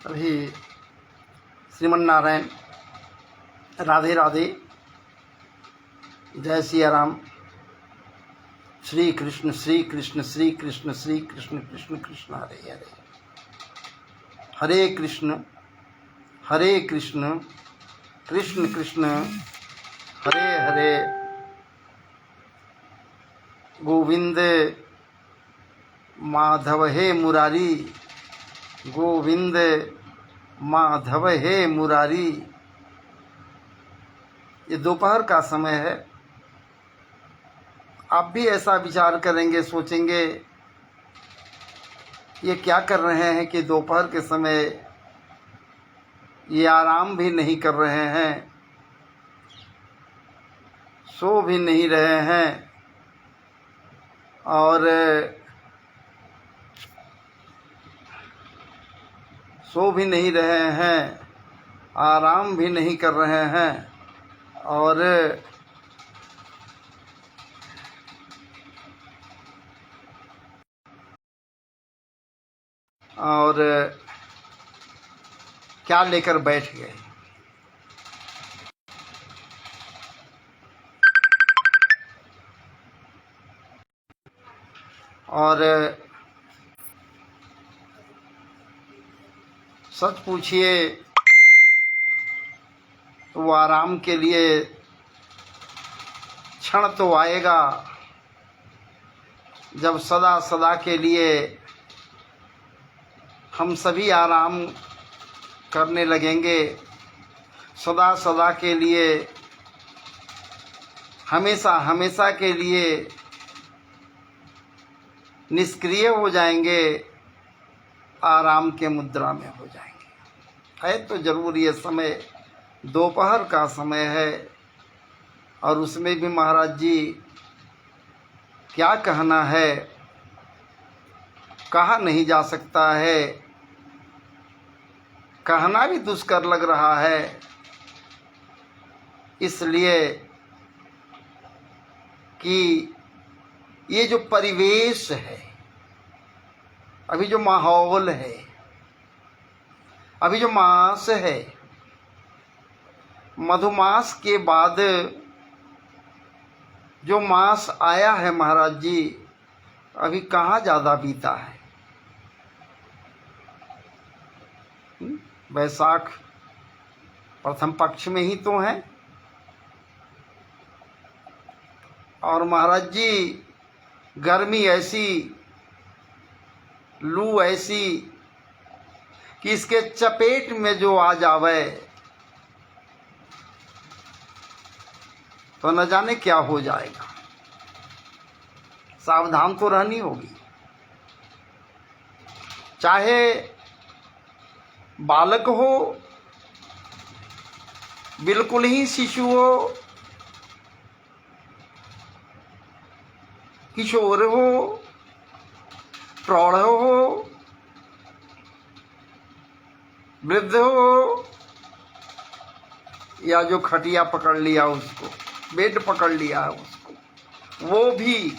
अभी श्रीमन नारायण, राधे राधे, जय सिया राम। श्री कृष्ण श्री कृष्ण श्री कृष्ण श्री कृष्ण कृष्ण कृष्ण हरे हरे, हरे कृष्ण कृष्ण कृष्ण हरे हरे, गोविंद माधव हे मुरारी, गोविंद माधव हे मुरारी। ये दोपहर का समय है। आप भी ऐसा विचार करेंगे, सोचेंगे ये क्या कर रहे हैं कि दोपहर के समय ये आराम भी नहीं कर रहे हैं, सो भी नहीं रहे हैं और सो भी नहीं रहे हैं, आराम भी नहीं कर रहे हैं और क्या लेकर बैठ गए। और सच पूछिए तो वो आराम के लिए क्षण तो आएगा जब सदा सदा के लिए हम सभी आराम करने लगेंगे, सदा सदा के लिए, हमेशा हमेशा के लिए निष्क्रिय हो जाएंगे, आराम के मुद्रा में हो जाएंगे। है तो जरूर ये समय दोपहर का समय है और उसमें भी महाराज जी क्या कहना है, कहा नहीं जा सकता है, कहना भी दुष्कर लग रहा है। इसलिए कि ये जो परिवेश है, अभी जो माहौल है, अभी जो मास है, मधुमास के बाद जो मास आया है महाराज जी, अभी कहाँ ज़्यादा बीता है। वैशाख प्रथम पक्ष में ही तो है और महाराज जी गर्मी ऐसी, लू ऐसी कि इसके चपेट में जो आ जावे तो न जाने क्या हो जाएगा। सावधान तो रहनी होगी, चाहे बालक हो, बिल्कुल ही शिशु हो, किशोर हो, प्रौढ़ हो, वृद्ध हो, या जो खटिया पकड़ लिया उसको, बेड पकड़ लिया है उसको, वो भी,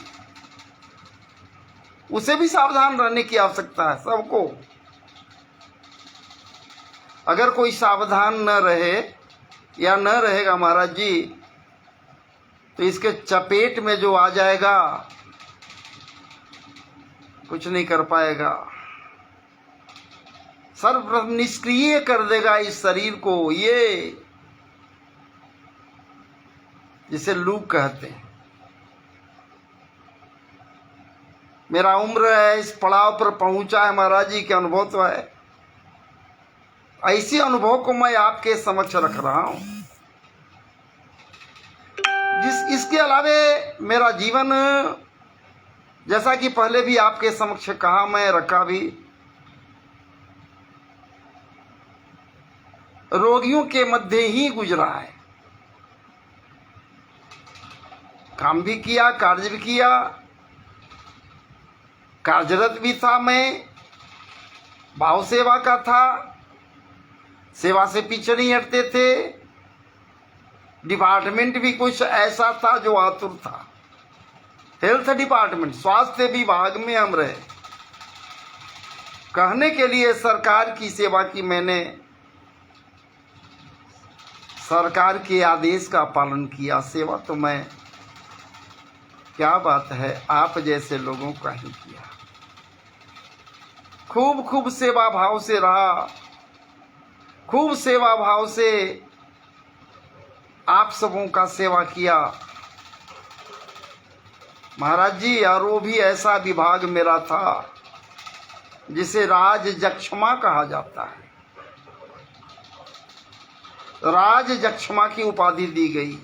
उसे भी सावधान रहने की आवश्यकता है सबको। अगर कोई सावधान न रहे या न रहेगा महाराज जी तो इसके चपेट में जो आ जाएगा कुछ नहीं कर पाएगा, सर्वप्रथम निष्क्रिय कर देगा इस शरीर को। ये जिसे लू कहते हैं। मेरा उम्र है, इस पड़ाव पर पहुंचा है महाराज जी के अनुभव तो है, ऐसे अनुभव को मैं आपके समक्ष रख रहा हूं। इसके अलावे मेरा जीवन, जैसा कि पहले भी आपके समक्ष कहा, मैं रखा भी, रोगियों के मध्य ही गुजरा है। काम भी किया, कार्य भी किया, कार्यरत भी था मैं, भाव सेवा का था, सेवा से पीछे नहीं हटते थे। डिपार्टमेंट भी कुछ ऐसा था जो आतुर था, हेल्थ डिपार्टमेंट, स्वास्थ्य विभाग में हम रहे। कहने के लिए सरकार की सेवा की मैंने, सरकार के आदेश का पालन किया। सेवा तो मैं, क्या बात है, आप जैसे लोगों का ही किया। खूब खूब सेवा भाव से रहा, खूब सेवा भाव से आप सबों का सेवा किया महाराज जी। और वो भी ऐसा विभाग मेरा था जिसे राज जक्षमा कहा जाता है। राज जक्षमा की उपाधि दी गई,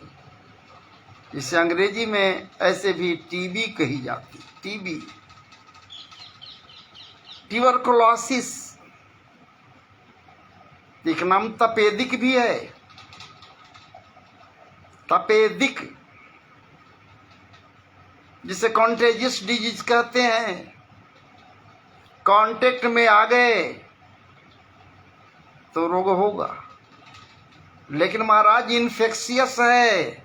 जिसे अंग्रेजी में ऐसे भी टीबी कही जाती। टीबी, ट्यूबरकुलोसिस, एक नाम तपेदिक भी है। तपेदिक, जिसे कॉन्टेजियस डिजीज कहते हैं। कांटेक्ट में आ गए तो रोग होगा, लेकिन महाराज इन्फेक्शियस है,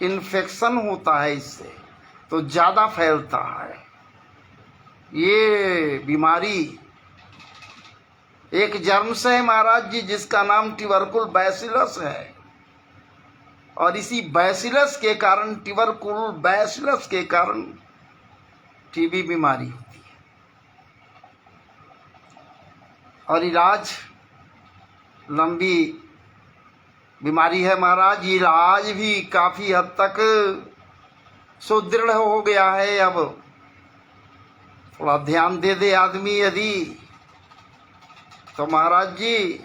इन्फेक्शन होता है, इससे तो ज्यादा फैलता है। ये बीमारी एक जर्म से है महाराज जी, जिसका नाम ट्यूबरकुल बैसिलस है। और इसी बैसिलस के कारण, ट्यूबरकुल बैसिलस के कारण टीबी बीमारी होती है। और इलाज लंबी बीमारी है महाराज। इलाज भी काफी हद तक सुदृढ़ हो गया है। अब थोड़ा ध्यान दे दे आदमी यदि, तो महाराज जी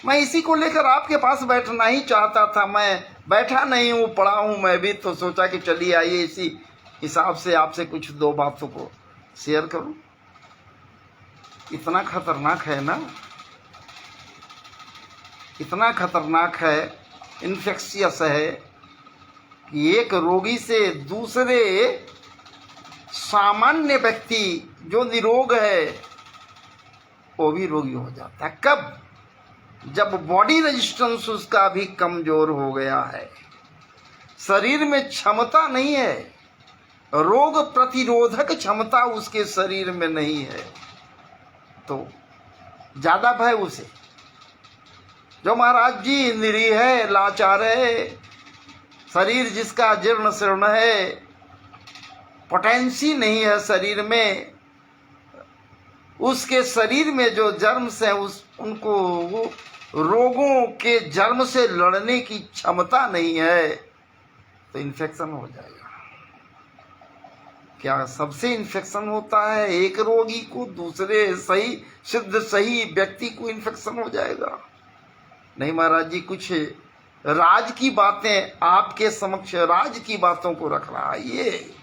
मैं इसी को लेकर आपके पास बैठना ही चाहता था। मैं बैठा नहीं हूँ, पढ़ा हूँ मैं भी, तो सोचा कि चलिए आइए इसी हिसाब से आपसे कुछ दो बातों को शेयर करूं। इतना खतरनाक है ना, इतना खतरनाक है, इन्फेक्शियस है कि एक रोगी से दूसरे सामान्य व्यक्ति जो निरोग है वो भी रोगी हो जाता है। कब? जब बॉडी रेजिस्टेंस उसका भी कमजोर हो गया है, शरीर में क्षमता नहीं है, रोग प्रतिरोधक क्षमता उसके शरीर में नहीं है, तो ज्यादा भय उसे। जो महाराज जी निरीह है, लाचार है, शरीर जिसका जीर्ण शीर्ण है, पोटेंसी नहीं है शरीर में, उसके शरीर में जो जर्म्स हैं उनको रोगों के जर्म से लड़ने की क्षमता नहीं है, तो इन्फेक्शन हो जाएगा। क्या सबसे इन्फेक्शन होता है? एक रोगी को दूसरे सही सिद्ध सही व्यक्ति को इन्फेक्शन हो जाएगा? नहीं महाराज जी, कुछ राज की बातें आपके समक्ष, राज की बातों को रख रहा है, ये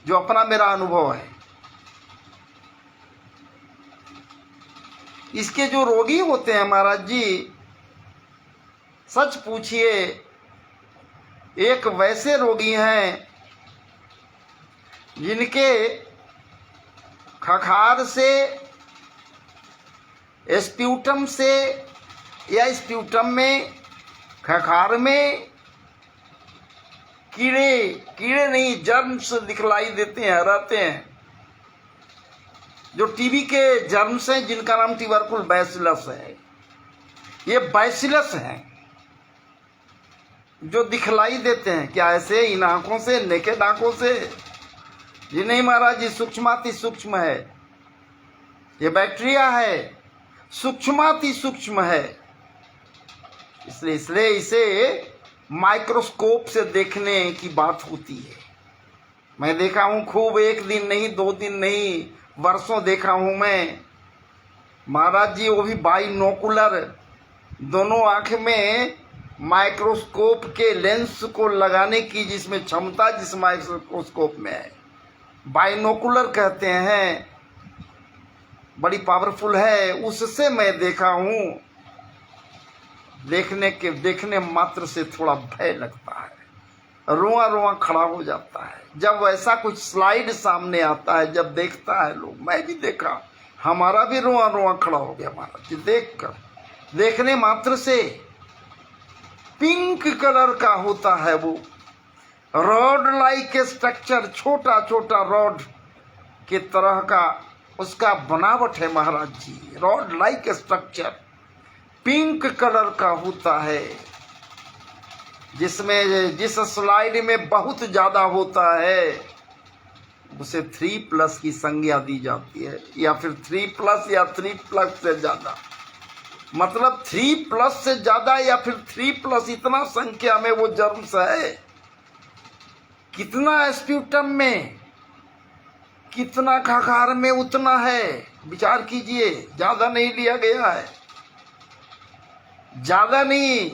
जो अपना मेरा अनुभव है। इसके जो रोगी होते हैं महाराज जी, सच पूछिए, एक वैसे रोगी हैं जिनके खखार से, स्प्यूटम से या स्प्यूटम में, खखार में कीड़े नहीं, जर्म्स दिखलाई देते हैं, रहते हैं, जो टीबी के जर्म्स हैं, जिनका नाम ट्यूबरकुल बैसिलस है। ये बैसिलस हैं जो दिखलाई देते हैं। क्या ऐसे इन आंखों से, नेकेड आंखों से? जी नहीं महाराज, ये सूक्ष्माति सूक्ष्म है, ये बैक्टीरिया है, सूक्ष्माति सूक्ष्म है। इसलिए इसे माइक्रोस्कोप से देखने की बात होती है। मैं देखा हूं खूब, एक दिन नहीं, 2 दिन नहीं, वर्षों देखा हूं मैं महाराज जी। वो भी बाइनोकुलर, दोनों आंख में माइक्रोस्कोप के लेंस को लगाने की जिसमें क्षमता जिस माइक्रोस्कोप में है, बाइनोकुलर कहते हैं, बड़ी पावरफुल है। उससे मैं देखा हूं, देखने मात्र से थोड़ा भय लगता है, रोआ रोआ खड़ा हो जाता है जब ऐसा कुछ स्लाइड सामने आता है, जब देखता है लोग। मैं भी देखा, हमारा भी रोआ रोआ खड़ा हो गया महाराज जी देखकर। देखने मात्र से पिंक कलर का होता है वो, रॉड लाइक स्ट्रक्चर, छोटा छोटा रॉड के तरह का उसका बनावट है महाराज जी। Rod like structure pink colour का होता है, जिसमें जिस स्लाइड में बहुत ज्यादा होता है उसे 3+ की संज्ञा दी जाती है, या फिर 3+ या 3+ से ज्यादा, मतलब 3+ से ज्यादा या फिर 3+, इतना संख्या में वो जर्म्स है। कितना स्प्यूटम में, कितना खाकार में, उतना है। विचार कीजिए, ज्यादा नहीं लिया गया है, ज्यादा नहीं।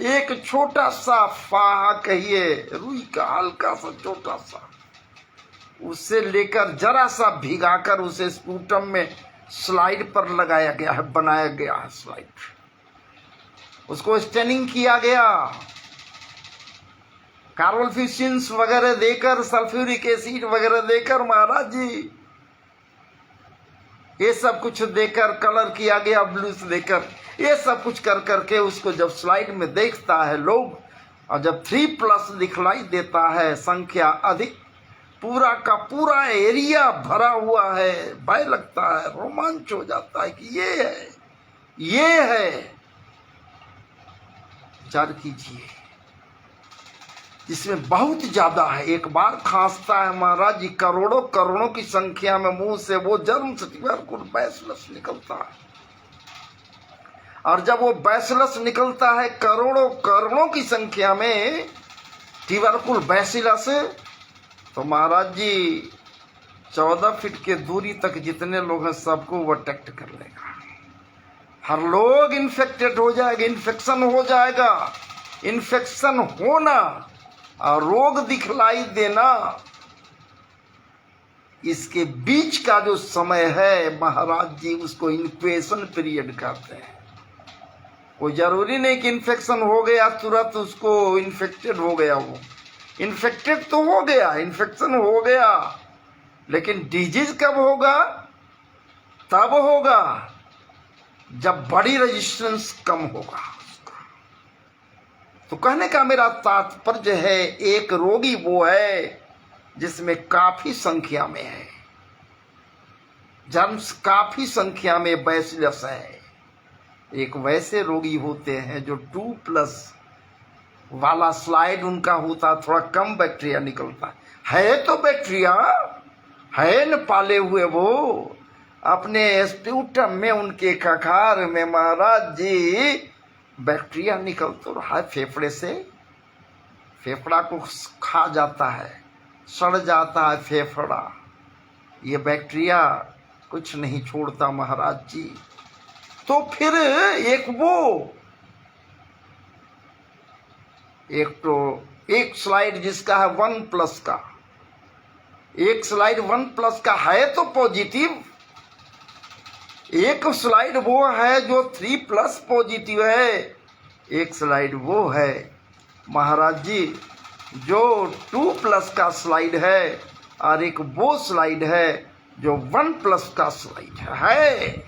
एक छोटा सा फाहा कहिए, रुई का हल्का सा छोटा सा, उससे लेकर जरा सा भिगाकर उसे स्पूटम में स्लाइड पर लगाया गया है, बनाया गया है स्लाइड, उसको स्टेनिंग किया गया, कार्बोफिशिन्स वगैरह देकर, सल्फ्यूरिक एसिड वगैरह देकर महाराज जी, ये सब कुछ देकर कलर किया गया, ब्लूस देकर, ये सब कुछ कर करके उसको जब स्लाइड में देखता है लोग, और जब 3+ दिखलाई देता है, संख्या अधिक, पूरा का पूरा एरिया भरा हुआ है, भय लगता है, रोमांच हो जाता है कि ये है, ये है। विचार कीजिए, जिसमें बहुत ज्यादा है, एक बार खांसता है महाराज जी, करोड़ों करोड़ों की संख्या में मुंह से वो जर्म्स ट्यूबरकुल बैसिलस निकलता है। और जब वो बैसिलस निकलता है करोड़ों करोड़ों की संख्या में ट्यूबरकुल बैसिलस, तो महाराज जी 14 फीट के दूरी तक जितने लोग हैं सबको वो अटैक कर लेगा। हर लोग इन्फेक्टेड हो जाएगा, इन्फेक्शन हो जाएगा। इन्फेक्शन होना और रोग दिखलाई देना, इसके बीच का जो समय है महाराज जी, उसको इन्क्यूबेशन पीरियड कहते हैं। कोई जरूरी नहीं कि इन्फेक्शन हो गया तुरंत उसको इन्फेक्टेड हो गया, वो इन्फेक्टेड तो हो गया, इन्फेक्शन हो गया, लेकिन डिजीज कब होगा? तब होगा जब बड़ी रेजिस्टेंस कम होगा उसका। तो कहने का मेरा तात्पर्य है, एक रोगी वो है जिसमें काफी संख्या में है जर्म्स, काफी संख्या में बैसिलस है। एक वैसे रोगी होते हैं जो 2+ वाला स्लाइड उनका होता, थोड़ा कम बैक्टीरिया निकलता है तो बैक्टीरिया है न पाले हुए, वो अपने स्प्यूटम में, उनके खखार में महाराज जी बैक्टीरिया निकल तो रहा है फेफड़े से, फेफड़ा को खा जाता है, सड़ जाता है फेफड़ा, ये बैक्टीरिया कुछ नहीं छोड़ता महाराज जी। तो फिर एक स्लाइड जिसका है 1+ का, एक स्लाइड 1+ का है तो पॉजिटिव, एक स्लाइड वो है जो 3+ पॉजिटिव है, एक स्लाइड वो है महाराज जी जो 2+ का स्लाइड है, और एक वो स्लाइड है जो 1+ का स्लाइड है।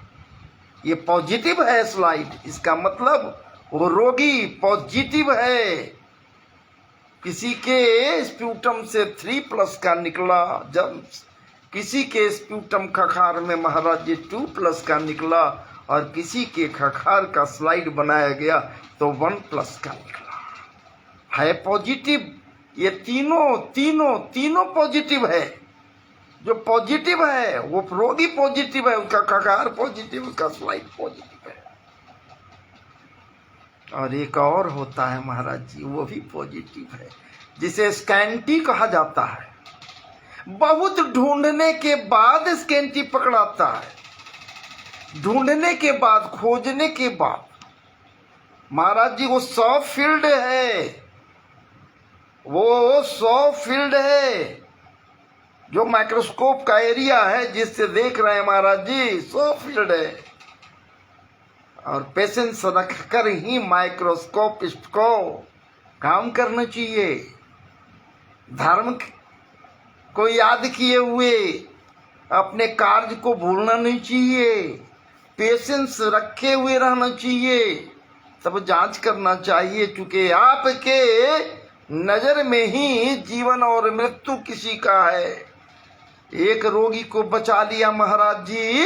ये पॉजिटिव है स्लाइड, इसका मतलब वो रोगी पॉजिटिव है। किसी के स्प्यूटम से 3+ का निकला जर्म्स, किसी के स्प्यूटम खखार में महाराज जी 2+ का निकला, और किसी के खखार का स्लाइड बनाया गया तो 1+ का निकला, है पॉजिटिव। ये तीनों पॉजिटिव है। जो पॉजिटिव है वो रोगी पॉजिटिव है, उसका खखार पॉजिटिव, उसका स्लाइड पॉजिटिव है। और एक और होता है महाराज जी, वो भी पॉजिटिव है, जिसे स्कैंटी कहा जाता है। बहुत ढूंढने के बाद स्कैंटी पकड़ाता है, ढूंढने के बाद, खोजने के बाद महाराज जी वो 100 फील्ड है, वो 100 फील्ड है, जो माइक्रोस्कोप का एरिया है जिससे देख रहे हैं महाराज जी, 100 फील्ड है। और पेशेंस रखकर ही माइक्रोस्कोपिस्ट को काम करना चाहिए, धर्म को याद किए हुए अपने कार्य को भूलना नहीं चाहिए, पेशेंस रखे हुए रहना चाहिए, तब जांच करना चाहिए, क्योंकि आपके नजर में ही जीवन और मृत्यु किसी का है। एक रोगी को बचा लिया महाराज जी,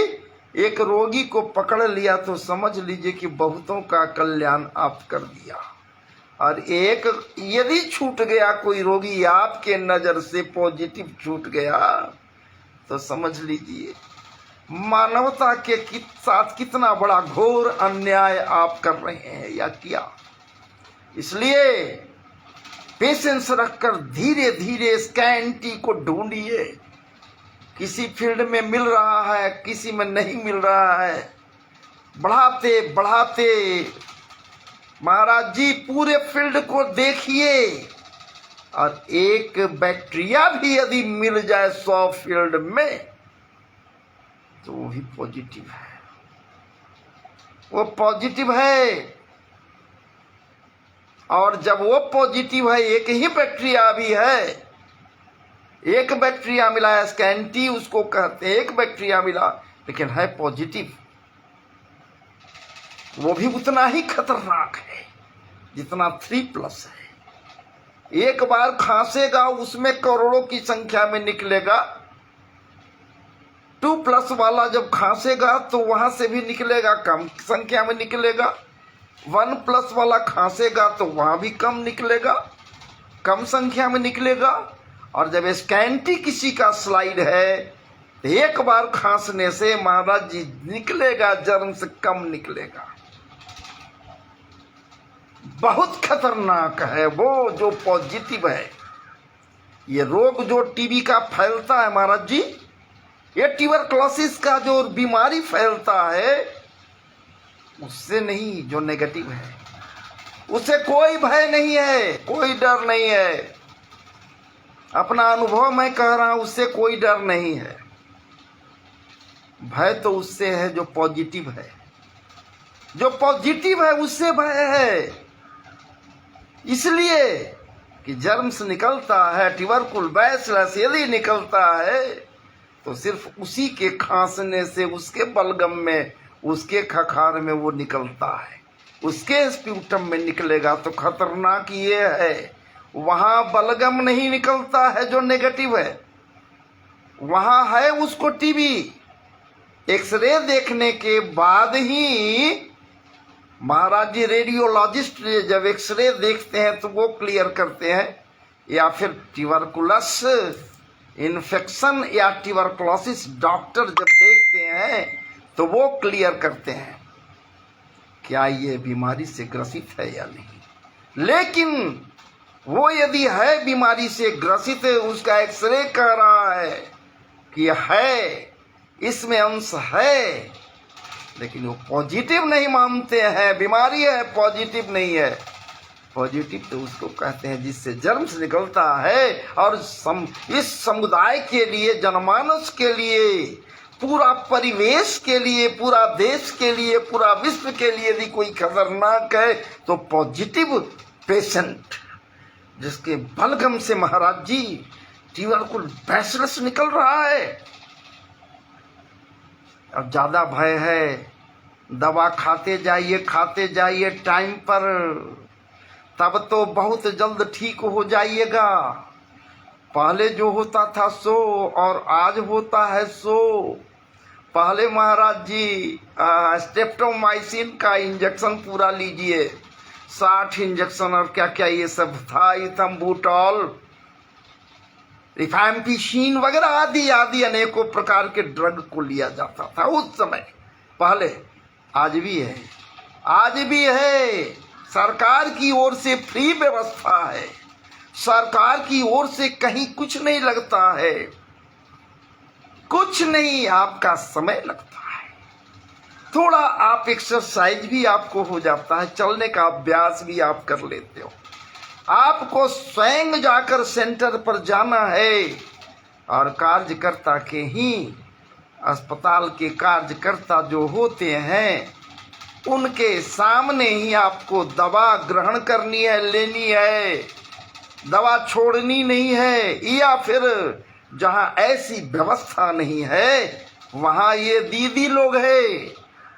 एक रोगी को पकड़ लिया तो समझ लीजिए कि बहुतों का कल्याण आप कर दिया। और एक यदि छूट गया कोई रोगी आपके नजर से पॉजिटिव छूट गया तो समझ लीजिए मानवता के साथ कितना बड़ा घोर अन्याय आप कर रहे हैं या किया। इसलिए पेशेंस रखकर धीरे धीरे स्कैनिटी को ढूंढिए। किसी फील्ड में मिल रहा है, किसी में नहीं मिल रहा है, बढ़ाते बढ़ाते महाराज जी पूरे फील्ड को देखिए। और एक बैक्टीरिया भी यदि मिल जाए 100 फील्ड में तो वो भी पॉजिटिव है, वो पॉजिटिव है। और जब वो पॉजिटिव है, एक ही बैक्टीरिया भी है, एक बैक्टीरिया मिला है स्कैनिटी उसको कहते हैं, एक बैक्टीरिया मिला लेकिन है पॉजिटिव, वो भी उतना ही खतरनाक है जितना 3+ है। एक बार खांसेगा उसमें करोड़ों की संख्या में निकलेगा। 2+ वाला जब खांसेगा तो वहां से भी निकलेगा, कम संख्या में निकलेगा। 1+ वाला खांसेगा तो वहां भी कम निकलेगा, कम संख्या में निकलेगा। और जब स्कैनिटी किसी का स्लाइड है तो एक बार खांसने से महाराज जी निकलेगा, जर्म से कम निकलेगा। बहुत खतरनाक है वो जो पॉजिटिव है। ये रोग जो टीबी का फैलता है महाराज जी, ये ट्यूबरक्लोसिस का जो बीमारी फैलता है उससे नहीं, जो नेगेटिव है उसे कोई भय नहीं है, कोई डर नहीं है। अपना अनुभव मैं कह रहा हूं, उससे कोई डर नहीं है। भय तो उससे है जो पॉजिटिव है, जो पॉजिटिव है उससे भय है। इसलिए कि जर्म्स निकलता है, ट्यूबरकुल बैसिलस यदि निकलता है तो सिर्फ उसी के खांसने से, उसके बलगम में, उसके खखार में वो निकलता है, उसके स्प्यूटम में निकलेगा। तो खतरनाक ये है, वहां बलगम नहीं निकलता है जो नेगेटिव है, वहां है उसको टीबी। एक्सरे देखने के बाद ही महाराज जी रेडियोलॉजिस्ट जब एक्सरे देखते हैं तो वो क्लियर करते हैं, या फिर ट्यूबरकुलस इन्फेक्शन या ट्यूबरक्लोसिस डॉक्टर जब देखते हैं तो वो क्लियर करते हैं क्या ये बीमारी से ग्रसित है या नहीं। लेकिन वो यदि है बीमारी से ग्रसित है, उसका एक्सरे कह रहा है कि है, इसमें अंश है, लेकिन वो पॉजिटिव नहीं मानते हैं, बीमारी है पॉजिटिव नहीं है। पॉजिटिव तो उसको कहते हैं जिससे जर्म्स निकलता है। और इस समुदाय के लिए, जनमानस के लिए, पूरा परिवेश के लिए, पूरा देश के लिए, पूरा विश्व के लिए यदि कोई खतरनाक है तो पॉजिटिव पेशेंट, जिसके बलगम से महाराज जी ट्यूबरकुल बैसिलस निकल रहा है। अब ज्यादा भय है, दवा खाते जाइए टाइम पर, तब तो बहुत जल्द ठीक हो जाइएगा। पहले जो होता था सो और आज होता है सो। पहले महाराज जी स्ट्रेप्टोमाइसिन का इंजेक्शन पूरा लीजिए, 60 इंजेक्शन और क्या क्या ये सब था, इथम्बुटॉल, रिफैम्पिसिन वगैरह आदि आदि अनेकों प्रकार के ड्रग को लिया जाता था उस समय पहले। आज भी है, आज भी है। सरकार की ओर से फ्री व्यवस्था है, सरकार की ओर से कहीं कुछ नहीं लगता है, कुछ नहीं, आपका समय लगता है। थोड़ा आप एक्सरसाइज भी आपको हो जाता है, चलने का अभ्यास भी आप कर लेते हो। आपको स्वयं जाकर सेंटर पर जाना है और कार्यकर्ता के ही, अस्पताल के कार्यकर्ता जो होते हैं उनके सामने ही आपको दवा ग्रहण करनी है, लेनी है, दवा छोड़नी नहीं है। या फिर जहां ऐसी व्यवस्था नहीं है वहां ये दीदी लोग है,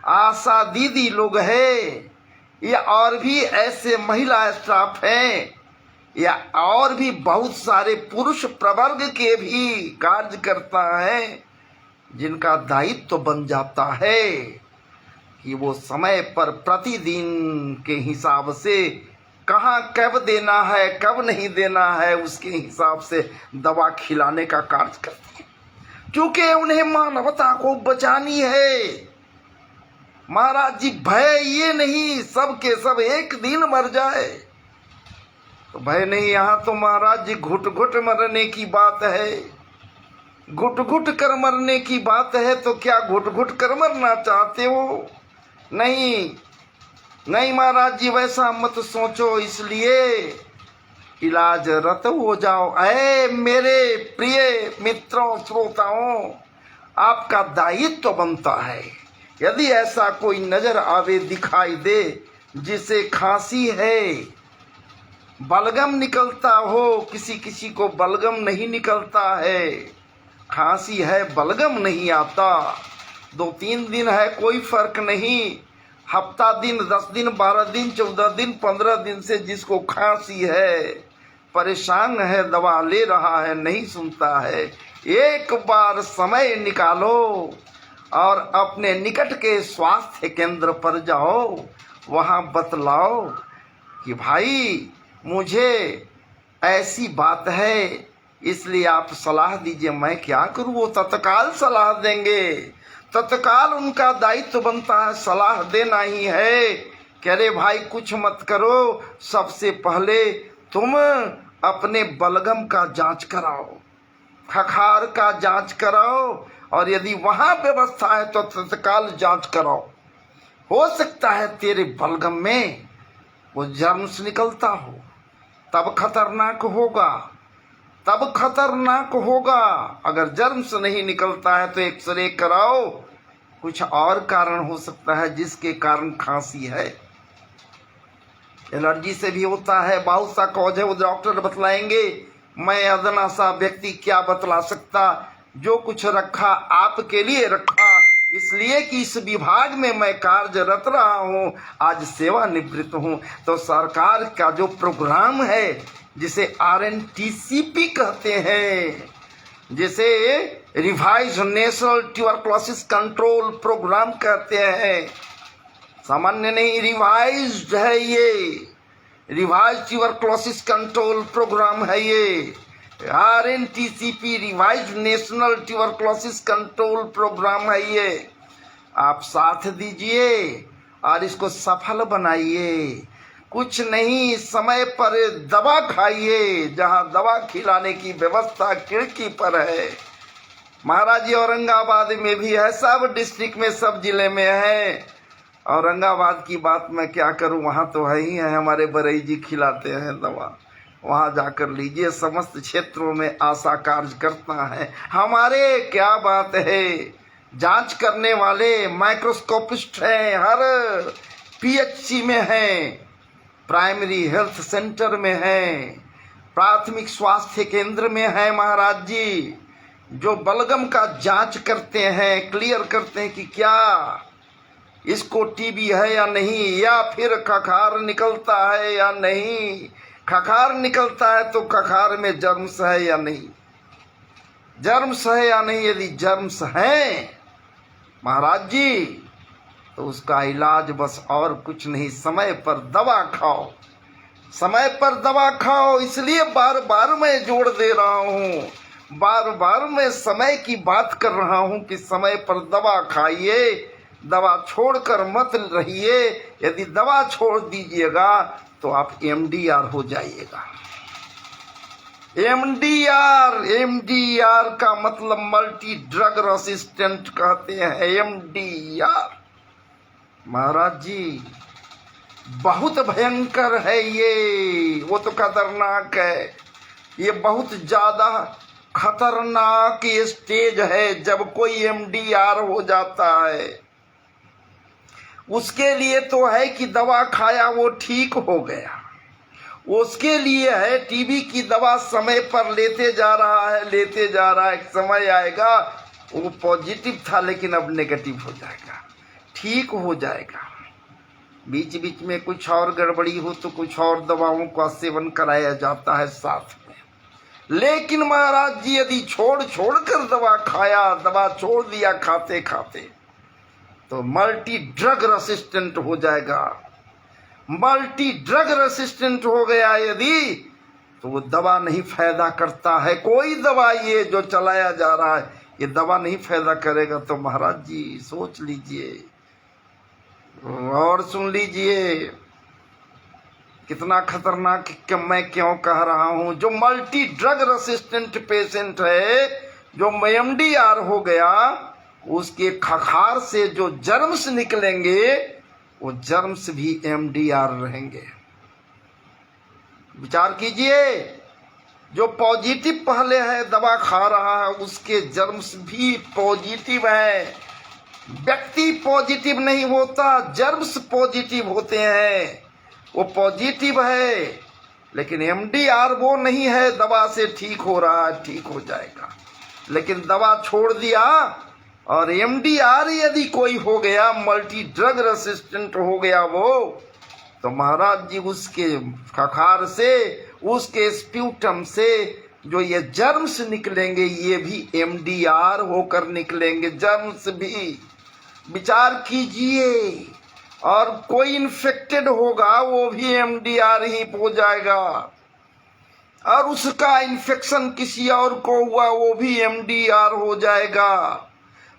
आशा दीदी लोग है, या और भी ऐसे महिला स्टाफ हैं या और भी बहुत सारे पुरुष प्रवर्ग के भी कार्य करता है, जिनका दायित्व तो बन जाता है कि वो समय पर प्रतिदिन के हिसाब से कहाँ कब देना है कब नहीं देना है उसके हिसाब से दवा खिलाने का कार्य करते हैं, क्योंकि उन्हें मानवता को बचानी है। महाराज जी, भय ये नहीं सब के सब एक दिन मर जाए तो भय नहीं, यहाँ तो महाराज जी घुट घुट मरने की बात है, घुट घुट कर मरने की बात है। तो क्या घुट घुट कर मरना चाहते हो? नहीं नहीं महाराज जी, वैसा मत सोचो, इसलिए इलाज रत हो जाओ। ऐ मेरे प्रिय मित्रों श्रोताओं, आपका दायित्व बनता है, यदि ऐसा कोई नजर आवे दिखाई दे जिसे खांसी है, बलगम निकलता हो, किसी किसी को बलगम नहीं निकलता है, खांसी है बलगम नहीं आता, 2-3 दिन है कोई फर्क नहीं, हफ्ता दिन 10 दिन 12 दिन 14 दिन 15 दिन से जिसको खांसी है, परेशान है, दवा ले रहा है, नहीं सुनता है, एक बार समय निकालो और अपने निकट के स्वास्थ्य केंद्र पर जाओ, वहां बतलाओ कि भाई मुझे ऐसी बात है, इसलिए आप सलाह दीजिए, मैं क्या करूं। वो तत्काल सलाह देंगे, तत्काल उनका दायित्व बनता है सलाह देना ही है कि अरे भाई कुछ मत करो, सबसे पहले तुम अपने बलगम का जांच कराओ, खखार का जांच कराओ, और यदि वहां व्यवस्था है तो तत्काल जांच कराओ। हो सकता है तेरे बलगम में वो जर्म्स निकलता हो, तब खतरनाक होगा, तब खतरनाक होगा। अगर जर्म्स नहीं निकलता है तो एक्सरे कराओ, कुछ और कारण हो सकता है जिसके कारण खांसी है। एलर्जी से भी होता है, बहुत सा कॉज है, वो डॉक्टर बतलाएंगे, मैं अदना सा व्यक्ति क्या बतला सकता। जो कुछ रखा आपके लिए रखा, इसलिए कि इस विभाग में मैं कार्यरत रहा हूँ, आज सेवानिवृत्त हूँ। तो सरकार का जो प्रोग्राम है जिसे RNTCP कहते हैं, जिसे revise national tuberculosis control programme कहते हैं, सामान्य नहीं, रिवाइज्ड है ये, रिवाइज ट्यूबरकुलोसिस कंट्रोल प्रोग्राम है ये, RNTCP revise national tuberculosis control programme है ये। आप साथ दीजिए और इसको सफल बनाइए। कुछ नहीं, समय पर दवा खाइए, जहां दवा खिलाने की व्यवस्था खिड़की पर है। महाराज जी औरंगाबाद में भी है, सब डिस्ट्रिक्ट में सब जिले में है। औरंगाबाद की बात मैं क्या करूं, वहां तो है ही है, हमारे बरई जी खिलाते हैं दवा, वहां जाकर लीजिए। समस्त क्षेत्रों में आशा कार्य करता है। हमारे क्या बात है, जांच करने वाले माइक्रोस्कोपिस्ट हैं, हर PHC में हैं, प्राइमरी हेल्थ सेंटर में है, प्राथमिक स्वास्थ्य केंद्र में है महाराज जी, जो बलगम का जांच करते हैं, क्लियर करते हैं कि क्या इसको TB है या नहीं, या फिर खखार निकलता है या नहीं। खखार निकलता है तो खखार में जर्म्स है या नहीं, जर्म्स है या नहीं। यदि जर्म्स हैं महाराज जी तो उसका इलाज बस और कुछ नहीं, समय पर दवा खाओ, समय पर दवा खाओ। इसलिए बार बार मैं जोड़ दे रहा हूँ, बार बार मैं समय की बात कर रहा हूँ कि समय पर दवा खाइए, दवा छोड़कर मत रहिए। यदि दवा छोड़ दीजिएगा तो आप MDR हो जाइएगा। MDR का मतलब मल्टी ड्रग रेसिस्टेंट कहते हैं, MDR। महाराज जी बहुत भयंकर है ये, वो तो खतरनाक है, ये बहुत ज्यादा खतरनाक स्टेज है जब कोई MDR हो जाता है। उसके लिए तो है कि दवा खाया वो ठीक हो गया, उसके लिए है TB की दवा समय पर लेते जा रहा है, लेते जा रहा है, एक समय आएगा वो पॉजिटिव था लेकिन अब नेगेटिव हो जाएगा, ठीक हो जाएगा। बीच बीच में कुछ और गड़बड़ी हो तो कुछ और दवाओं का सेवन कराया जाता है साथ में। लेकिन महाराज जी यदि छोड़ कर दवा खाया, दवा छोड़ दिया खाते खाते, तो मल्टी ड्रग रेसिस्टेंट हो जाएगा। मल्टी ड्रग रेसिस्टेंट हो गया यदि, तो वो दवा नहीं फायदा करता है। कोई दवा ये जो चलाया जा रहा है ये दवा नहीं फायदा करेगा। तो महाराज जी सोच लीजिए और सुन लीजिए कितना खतरनाक मैं क्यों कह रहा हूं। जो मल्टी ड्रग रेसिस्टेंट पेशेंट है, जो MDR हो गया, उसके खखार से जो जर्म्स निकलेंगे वो जर्म्स भी MDR रहेंगे। विचार कीजिए, जो पॉजिटिव पहले है दवा खा रहा है उसके जर्म्स भी पॉजिटिव है। व्यक्ति पॉजिटिव नहीं होता, जर्म्स पॉजिटिव होते हैं। वो पॉजिटिव है लेकिन MDR वो नहीं है, दवा से ठीक हो रहा है, ठीक हो जाएगा। लेकिन दवा छोड़ दिया और MDR यदि कोई हो गया, मल्टी ड्रग रेसिस्टेंट हो गया वो, तो महाराज जी उसके खखार से, उसके स्प्यूटम से जो ये जर्म्स निकलेंगे ये भी MDR होकर निकलेंगे, जर्म्स भी। विचार कीजिए, और कोई इन्फेक्टेड होगा वो भी MDR ही हो जाएगा, और उसका इन्फेक्शन किसी और को हुआ वो भी MDR हो जाएगा।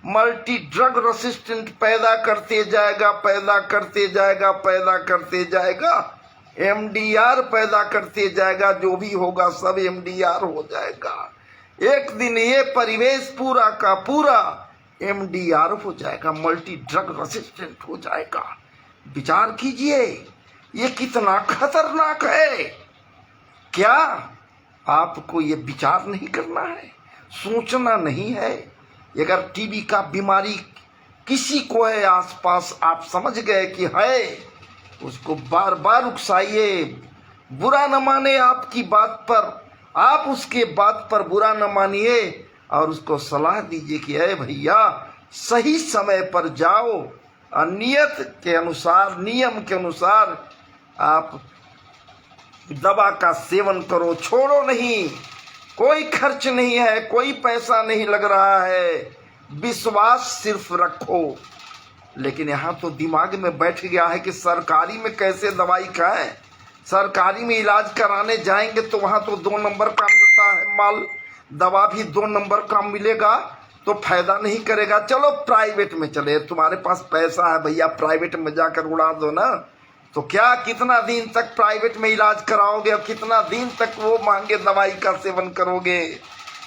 मल्टी ड्रग रेसिस्टेंट पैदा करते जाएगा, पैदा करते जाएगा, पैदा करते जाएगा, MDR पैदा करते जाएगा। जो भी होगा सब MDR हो जाएगा। एक दिन ये परिवेश पूरा का पूरा MDR हो जाएगा, मल्टी ड्रग रेसिस्टेंट हो जाएगा। विचार कीजिए ये कितना खतरनाक है। क्या आपको ये विचार नहीं करना है, सोचना नहीं है? अगर टीबी का बीमारी किसी को है आसपास, आप समझ गए कि है, उसको बार बार उकसाइए, बुरा न माने आपकी बात पर, आप उसके बात पर बुरा न मानिए और उसको सलाह दीजिए कि अरे भैया सही समय पर जाओ, नियत के अनुसार, नियम के अनुसार आप दवा का सेवन करो, छोड़ो नहीं। कोई खर्च नहीं है, कोई पैसा नहीं लग रहा है, विश्वास सिर्फ रखो। लेकिन यहाँ तो दिमाग में बैठ गया है कि सरकारी में कैसे दवाई खाएं। सरकारी में इलाज कराने जाएंगे तो वहाँ तो 2 नंबर का मिलता है माल, दवा भी 2 नंबर का मिलेगा तो फायदा नहीं करेगा। चलो प्राइवेट में चले, तुम्हारे पास पैसा है भैया, प्राइवेट में जाकर उड़ा दो ना। तो क्या कितना दिन तक प्राइवेट में इलाज कराओगे और कितना दिन तक वो महंगे दवाई का सेवन करोगे?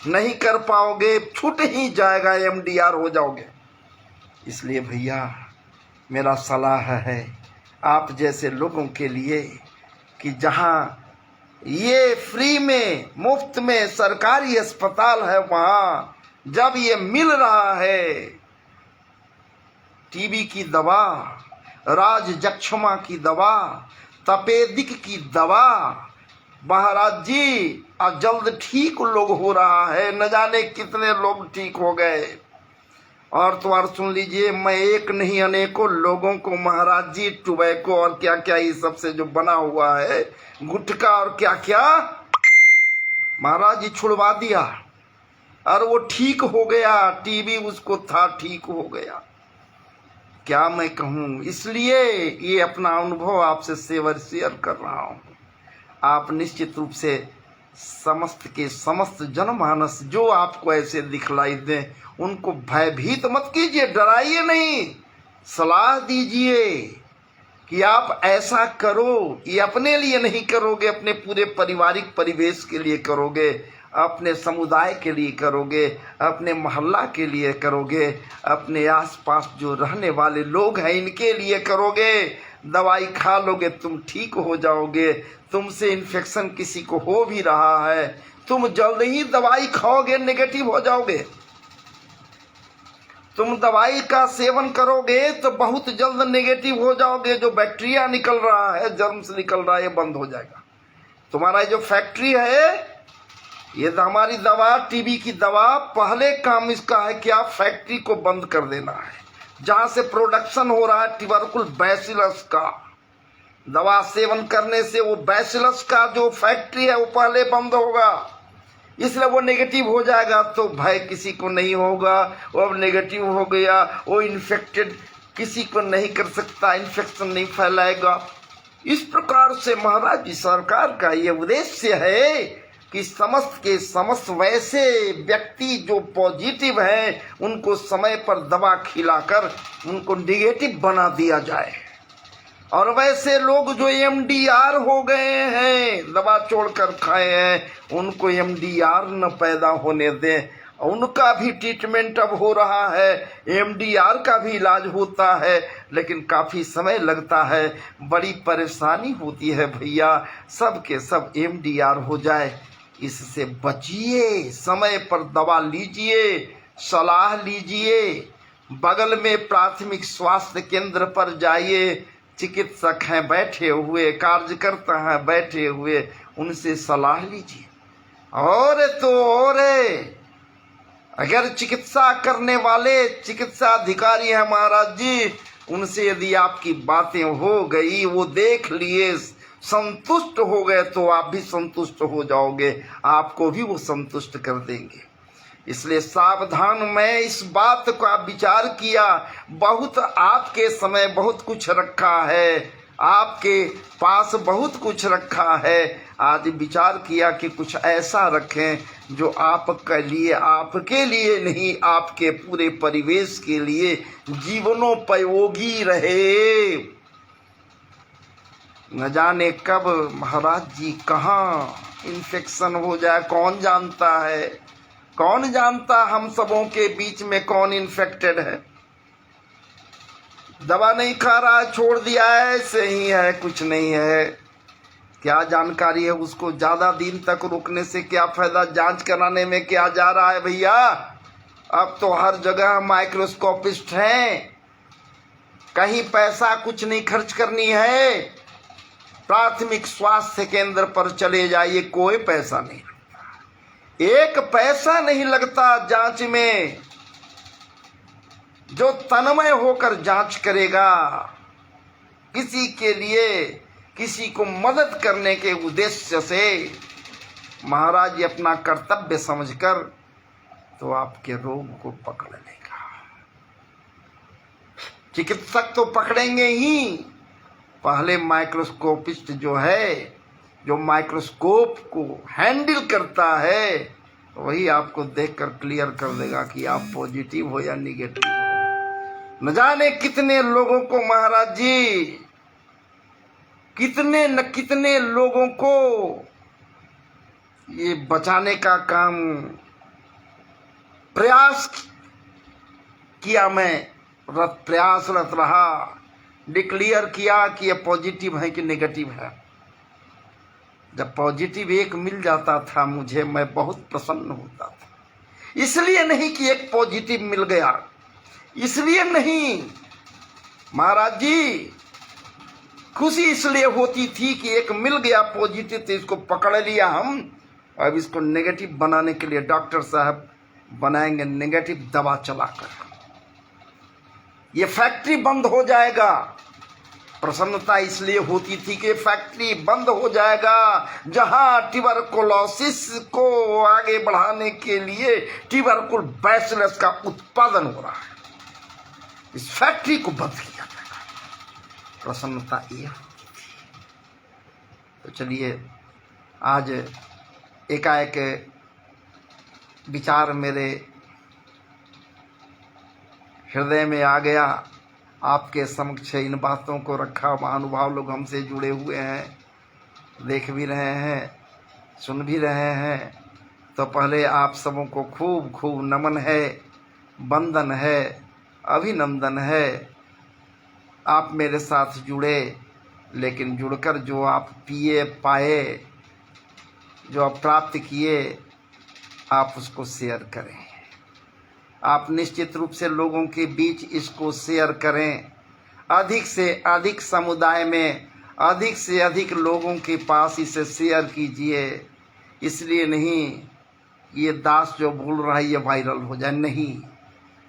नहीं कर पाओगे, छूट ही जाएगा, MDR हो जाओगे। इसलिए भैया मेरा सलाह है आप जैसे लोगों के लिए कि जहाँ ये फ्री में, मुफ्त में सरकारी अस्पताल है, वहाँ जब ये मिल रहा है टीबी की दवा, राज जक्षमा की दवा, तपेदिक की दवा, महाराज जी अब जल्द ठीक लोग हो रहा है, न जाने कितने लोग ठीक हो गए। और तो और सुन लीजिए, मैं एक नहीं अनेकों लोगों को महाराज जी टुबैको और क्या क्या ये सबसे जो बना हुआ है, गुटखा और क्या क्या, महाराज जी छुड़वा दिया और वो ठीक हो गया। टीबी उसको था, ठीक हो गया। क्या मैं कहूँ, इसलिए ये अपना अनुभव आपसे शेयर कर रहा हूँ। आप निश्चित रूप से समस्त के समस्त जनमानस जो आपको ऐसे दिखलाई दें उनको भयभीत मत कीजिए, डराइए नहीं, सलाह दीजिए कि आप ऐसा करो। ये अपने लिए नहीं करोगे, अपने पूरे पारिवारिक परिवेश के लिए करोगे, अपने समुदाय के लिए करोगे, अपने मोहल्ला के लिए करोगे, अपने आसपास जो रहने वाले लोग हैं इनके लिए करोगे। दवाई खा लोगे तुम ठीक हो जाओगे। तुमसे इन्फेक्शन किसी को हो भी रहा है, तुम जल्द ही दवाई खाओगे, नेगेटिव हो जाओगे। तुम दवाई का सेवन करोगे तो बहुत जल्द नेगेटिव हो जाओगे। जो बैक्टीरिया निकल रहा है, जर्म्स निकल रहा है, ये बंद हो जाएगा। तुम्हारा जो फैक्ट्री है, ये हमारी दवा, टीबी की दवा, पहले काम इसका है कि आप फैक्ट्री को बंद कर देना है जहां से प्रोडक्शन हो रहा है ट्यूबरकुल बैसिलस का। दवा सेवन करने से वो बैसिलस का जो फैक्ट्री है वो पहले बंद होगा, इसलिए वो नेगेटिव हो जाएगा। तो भय किसी को नहीं होगा, वो अब नेगेटिव हो गया, वो इन्फेक्टेड किसी को नहीं कर सकता, इन्फेक्शन नहीं फैलाएगा। इस प्रकार से महाराज जी सरकार का ये उद्देश्य है कि समस्त के समस्त वैसे व्यक्ति जो पॉजिटिव हैं उनको समय पर दवा खिलाकर उनको नेगेटिव बना दिया जाए, और वैसे लोग जो एमडीआर हो गए हैं, दवा छोड़कर खाए हैं, उनको एमडीआर न पैदा होने दें। उनका भी ट्रीटमेंट अब हो रहा है, एमडीआर का भी इलाज होता है, लेकिन काफ़ी समय लगता है, बड़ी परेशानी होती है भैया। सब के सब एमडीआर हो जाए, इससे बचिए, समय पर दवा लीजिए, सलाह लीजिए, बगल में प्राथमिक स्वास्थ्य केंद्र पर जाइए, चिकित्सक हैं बैठे हुए, कार्यकर्ता हैं बैठे हुए, उनसे सलाह लीजिए। और तो और अगर चिकित्सा करने वाले चिकित्सा अधिकारी हैं महाराज जी, उनसे यदि आपकी बातें हो गई, वो देख लिए, संतुष्ट हो गए, तो आप भी संतुष्ट हो जाओगे, आपको भी वो संतुष्ट कर देंगे। इसलिए सावधान, मैं इस बात का विचार किया, बहुत आपके समय बहुत कुछ रखा है, आपके पास बहुत कुछ रखा है। आज विचार किया कि कुछ ऐसा रखें जो आपके लिए नहीं, आपके पूरे परिवेश के लिए जीवनोपयोगी रहे। न जाने कब महाराज जी कहाँ इन्फेक्शन हो जाए, कौन जानता है, कौन जानता हम सबों के बीच में कौन इन्फेक्टेड है। दवा नहीं खा रहा है, छोड़ दिया है, ऐसे ही है, कुछ नहीं है, क्या जानकारी है उसको। ज्यादा दिन तक रुकने से क्या फायदा, जांच कराने में क्या जा रहा है भैया। अब तो हर जगह माइक्रोस्कोपिस्ट हैं, कहीं पैसा कुछ नहीं खर्च करनी है, प्राथमिक स्वास्थ्य केंद्र पर चले जाइए, कोई पैसा नहीं लगता, एक पैसा नहीं लगता जांच में। जो तन्मय होकर जांच करेगा, किसी के लिए, किसी को मदद करने के उद्देश्य से महाराज जी अपना कर्तव्य समझकर, तो आपके रोग को पकड़ लेगा। चिकित्सक तो पकड़ेंगे ही, पहले माइक्रोस्कोपिस्ट जो है, जो माइक्रोस्कोप को हैंडल करता है, वही आपको देखकर क्लियर कर देगा कि आप पॉजिटिव हो या निगेटिव हो। न जाने कितने लोगों को महाराज जी, कितने न कितने लोगों को ये बचाने का काम प्रयास किया, मैं प्रयासरत रहा, डिक्लेयर किया कि ये पॉजिटिव है कि नेगेटिव है। जब पॉजिटिव एक मिल जाता था मुझे, मैं बहुत प्रसन्न होता था। इसलिए नहीं कि एक पॉजिटिव मिल गया, इसलिए नहीं महाराज जी, खुशी इसलिए होती थी कि एक मिल गया पॉजिटिव, तो इसको पकड़ लिया हम, अब इसको नेगेटिव बनाने के लिए डॉक्टर साहब बनाएंगे नेगेटिव दवा चलाकर, ये फैक्ट्री बंद हो जाएगा। प्रसन्नता इसलिए होती थी कि फैक्ट्री बंद हो जाएगा, जहां ट्यूबरकुलोसिस को आगे बढ़ाने के लिए ट्यूबरकुल बैसिलस का उत्पादन हो रहा है, इस फैक्ट्री को बंद किया जाएगा। प्रसन्नता ये होती थी। तो चलिए, आज एकाएक विचार मेरे हृदय में आ गया, आपके समक्ष इन बातों को रखा। महानुभाव लोग हमसे जुड़े हुए हैं, देख भी रहे हैं, सुन भी रहे हैं, तो पहले आप सबों को खूब खूब नमन है, वंदन है, अभिनंदन है। आप मेरे साथ जुड़े, लेकिन जुड़कर जो आप पिए पाए, जो आप प्राप्त किए, आप उसको शेयर करें। आप निश्चित रूप से लोगों के बीच इसको शेयर करें, अधिक से अधिक समुदाय में, अधिक से अधिक लोगों के पास इसे शेयर कीजिए। इसलिए नहीं ये दास जो बोल रहा है ये वायरल हो जाए, नहीं,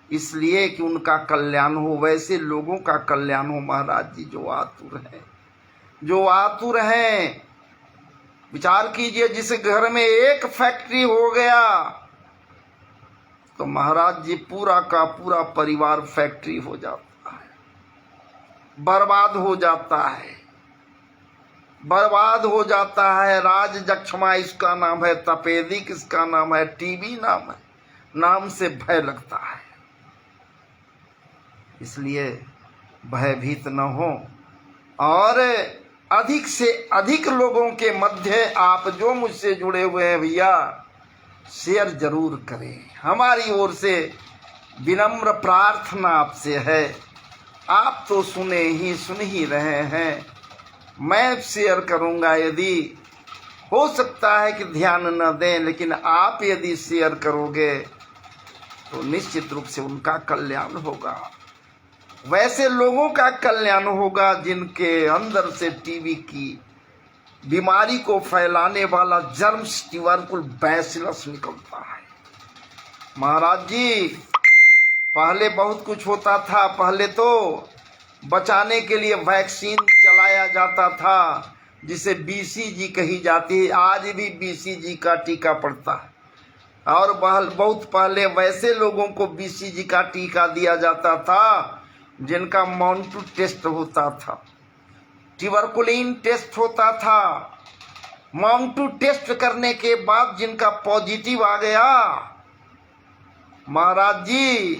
इसलिए कि उनका कल्याण हो, वैसे लोगों का कल्याण हो। महाराज जी जो आतुर हैं, जो आतुर हैं, विचार कीजिए, जिस घर में एक फैक्ट्री हो गया तो महाराज जी पूरा का पूरा परिवार फैक्ट्री हो जाता है, बर्बाद हो जाता है, बर्बाद हो जाता है। राज जक्षमा इसका नाम है, तपेदिक इसका नाम है, टीबी नाम है, नाम से भय लगता है। इसलिए भयभीत न हो और अधिक से अधिक लोगों के मध्य आप जो मुझसे जुड़े हुए हैं भैया शेयर जरूर करें। हमारी ओर से विनम्र प्रार्थना आपसे है। आप तो सुन ही रहे हैं, मैं शेयर करूंगा। यदि हो सकता है कि ध्यान न दें, लेकिन आप यदि शेयर करोगे तो निश्चित रूप से उनका कल्याण होगा। वैसे लोगों का कल्याण होगा जिनके अंदर से टीबी की बीमारी को फैलाने वाला जर्म ट्यूबरकुल बैसिलस निकलता है। महाराज जी पहले बहुत कुछ होता था, पहले तो बचाने के लिए वैक्सीन चलाया जाता था जिसे बीसीजी कही जाती है। आज भी बीसीजी का टीका पड़ता है और बहुत पहले वैसे लोगों को बीसीजी का टीका दिया जाता था जिनका माउंटू टेस्ट होता था, ट्यूबरकुलिन टेस्ट होता था। माउंटू टेस्ट करने के बाद जिनका पॉजिटिव आ गया, महाराज जी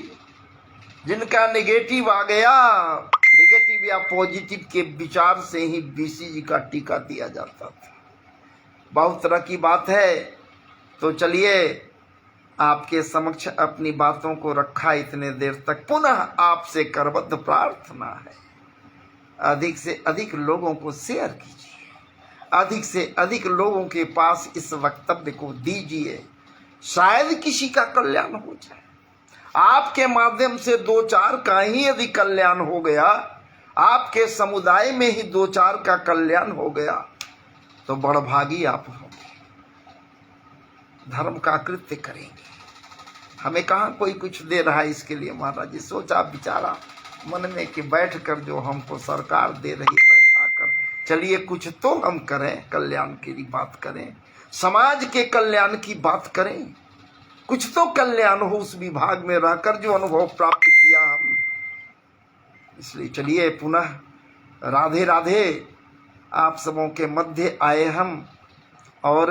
जिनका नेगेटिव आ गया, नेगेटिव या पॉजिटिव के विचार से ही बीसीजी का टीका दिया जाता था। बहुत तरह की बात है। तो चलिए आपके समक्ष अपनी बातों को रखा इतने देर तक। पुनः आपसे करबद्ध प्रार्थना है, अधिक से अधिक लोगों को शेयर कीजिए, अधिक से अधिक लोगों के पास इस वक्तव्य को दीजिए, शायद किसी का कल्याण हो जाए। आपके माध्यम से दो चार का ही यदि कल्याण हो गया, आपके समुदाय में ही दो चार का कल्याण हो गया तो बड़भागी आप होंगे, धर्म का कृत्य करेंगे। हमें कहाँ कोई कुछ दे रहा है इसके लिए। महाराज जी सोचा विचारा मन में कि बैठ कर जो हमको सरकार दे रही बैठा कर, चलिए कुछ तो हम करें, कल्याण की बात करें, समाज के कल्याण की बात करें, कुछ तो कल्याण हो उस विभाग में रहकर जो अनुभव प्राप्त किया हम। इसलिए चलिए पुनः राधे राधे। आप सबों के मध्य आए हम, और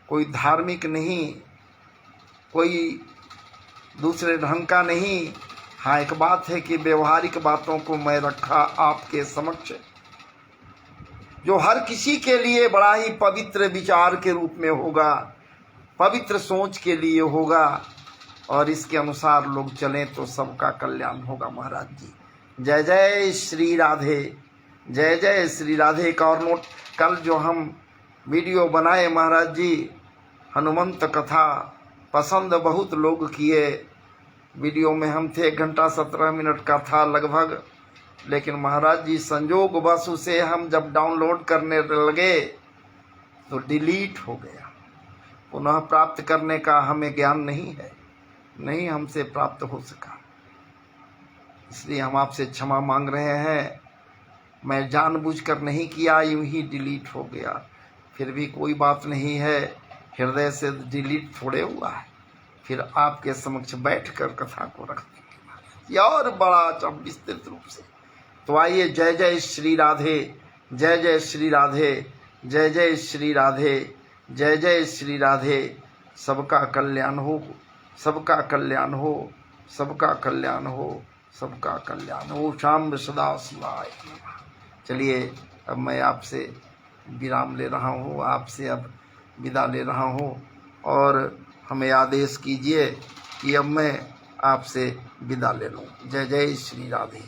कोई धार्मिक नहीं, कोई दूसरे ढंग का नहीं। हाँ, एक बात है कि व्यवहारिक बातों को मैं रखा आपके समक्ष, जो हर किसी के लिए बड़ा ही पवित्र विचार के रूप में होगा, पवित्र सोच के लिए होगा, और इसके अनुसार लोग चलें तो सबका कल्याण होगा। महाराज जी जय जय श्री राधे, जय जय श्री राधे। एक और नोट, कल जो हम वीडियो बनाए महाराज जी हनुमंत कथा, पसंद बहुत लोग किए। वीडियो में हम थे 1 घंटा 17 मिनट का था लगभग, लेकिन महाराज जी संजोग बस उसे हम जब डाउनलोड करने लगे तो डिलीट हो गया। पुनः प्राप्त करने का हमें ज्ञान नहीं है, नहीं हमसे प्राप्त हो सका, इसलिए हम आपसे क्षमा मांग रहे हैं। मैं जानबूझकर नहीं किया, यूं ही डिलीट हो गया। फिर भी कोई बात नहीं है, हृदय से डिलीट थोड़े हुआ है। फिर आपके समक्ष बैठकर कथा को रख देंगे और बड़ा विस्तृत रूप से। तो आइए, जय जय श्री राधे, जय जय श्री राधे, जय जय श्री राधे, जय जय श्री राधे। सबका कल्याण हो, सबका कल्याण हो, सबका कल्याण हो, सबका कल्याण हो। शाम सदा शिवाय। चलिए अब मैं आपसे विराम ले रहा हूँ, आपसे अब विदा ले रहा हूँ, और हमें आदेश कीजिए कि अब मैं आपसे विदा ले लूँ। जय जय श्री राधे।